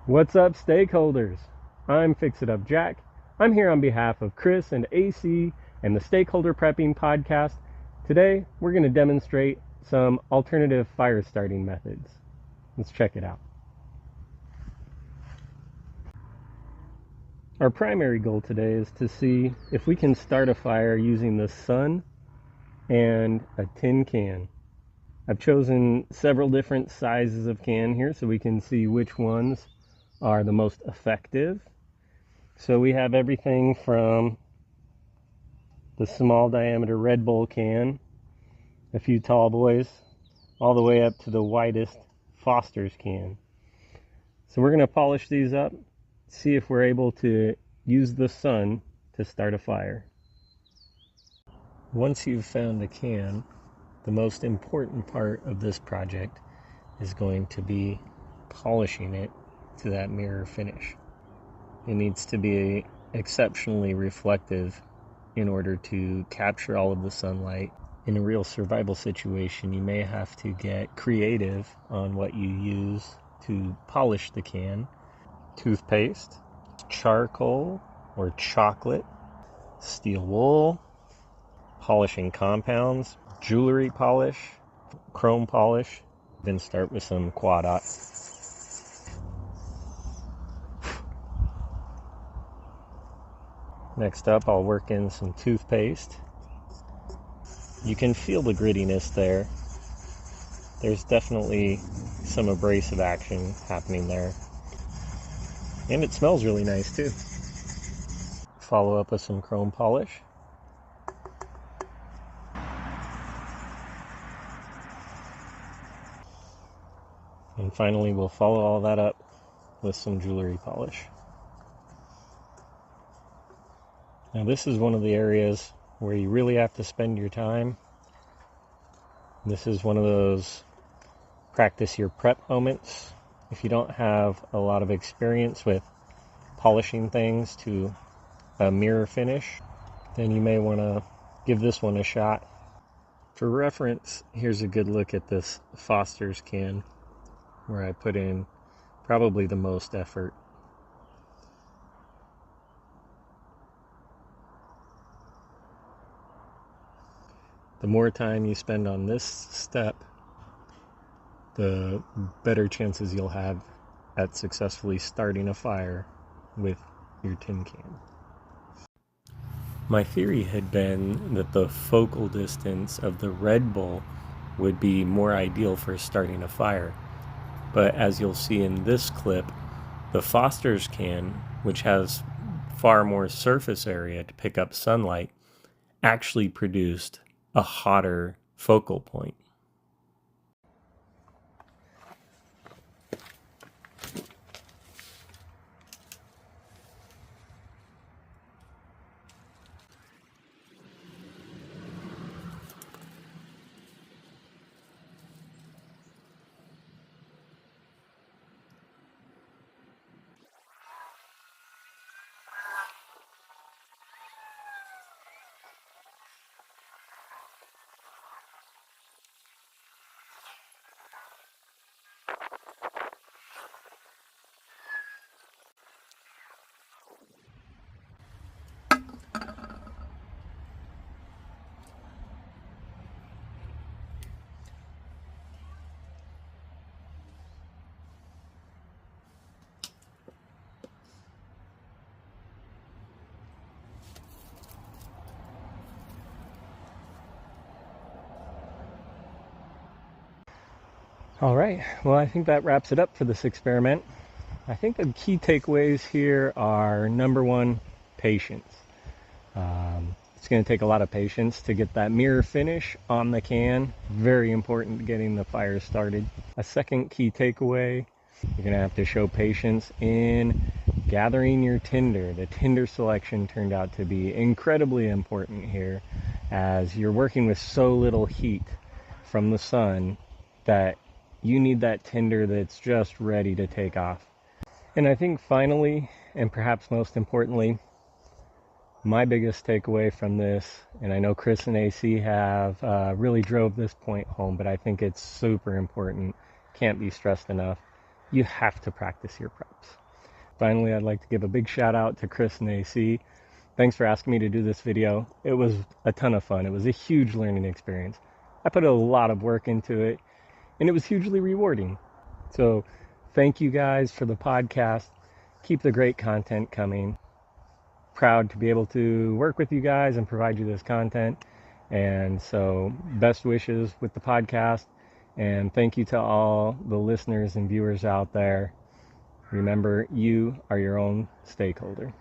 What's up, stakeholders? I'm Fix It Up Jack. I'm here on behalf of Chris and AC and the Stakeholder Prepping Podcast. Today, we're going to demonstrate some alternative fire starting methods. Let's check it out. Our primary goal today is to see if we can start a fire using the sun and a tin can. I've chosen several different sizes of can here so we can see which ones are the most effective. So we have everything from the small diameter Red Bull can, a few tall boys, all the way up to the widest Foster's can. So we're going to polish these up, see if we're able to use the sun to start a fire. Once you've found a can, the most important part of this project is going to be polishing it to that mirror finish. It needs to be exceptionally reflective in order to capture all of the sunlight. In a real survival situation, you may have to get creative on what you use to polish the can. Toothpaste, charcoal or chocolate, steel wool, polishing compounds, jewelry polish, chrome polish, then start with some quad dot. Next up, I'll work in some toothpaste. You can feel the grittiness there. There's definitely some abrasive action happening there. And it smells really nice too. Follow up with some chrome polish. And finally, we'll follow all that up with some jewelry polish. Now this is one of the areas where you really have to spend your time. This is one of those practice your prep moments. If you don't have a lot of experience with polishing things to a mirror finish, then you may want to give this one a shot. For reference, here's a good look at this Foster's can where I put in probably the most effort. The more time you spend on this step, the better chances you'll have at successfully starting a fire with your tin can. My theory had been that the focal distance of the Red Bull would be more ideal for starting a fire. But as you'll see in this clip, the Foster's can, which has far more surface area to pick up sunlight, actually produced a hotter focal point. All right, well, I think that wraps it up for this experiment. I think the key takeaways here are, number one, patience. It's going to take a lot of patience to get that mirror finish on the can. Very important getting the fire started. A second key takeaway, you're going to have to show patience in gathering your tinder. The tinder selection turned out to be incredibly important here, as you're working with so little heat from the sun that you need that tinder that's just ready to take off. And I think finally, and perhaps most importantly, my biggest takeaway from this, and I know Chris and AC have really drove this point home, but I think it's super important, can't be stressed enough, you have to practice your preps. Finally, I'd like to give a big shout out to Chris and AC. Thanks for asking me to do this video. It was a ton of fun. It was a huge learning experience. I put a lot of work into it, and it was hugely rewarding. So thank you guys for the podcast. Keep the great content coming. Proud to be able to work with you guys and provide you this content. And so best wishes with the podcast. And thank you to all the listeners and viewers out there. Remember, you are your own stakeholder.